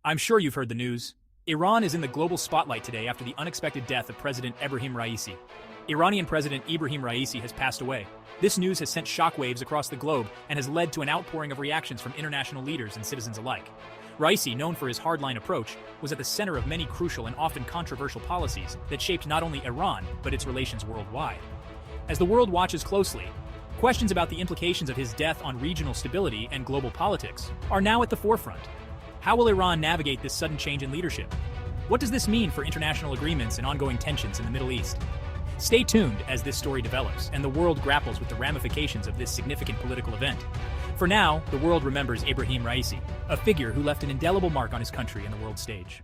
I'm sure you've heard the news. Iran is in the global spotlight today after the unexpected death of President Ebrahim Raisi. Iranian President Ebrahim Raisi has passed away. This news has sent shockwaves across the globe and has led to an outpouring of reactions from international leaders and citizens alike. Raisi, known for his hardline approach, was at the center of many crucial and often controversial policies that shaped not only Iran, but its relations worldwide. As the world watches closely, questions about the implications of his death on regional stability and global politics are now at the forefront. How will Iran navigate this sudden change in leadership? What does this mean for international agreements and ongoing tensions in the Middle East? Stay tuned as this story develops and the world grapples with the ramifications of this significant political event. For now, the world remembers Ebrahim Raisi, a figure who left an indelible mark on his country and the world stage.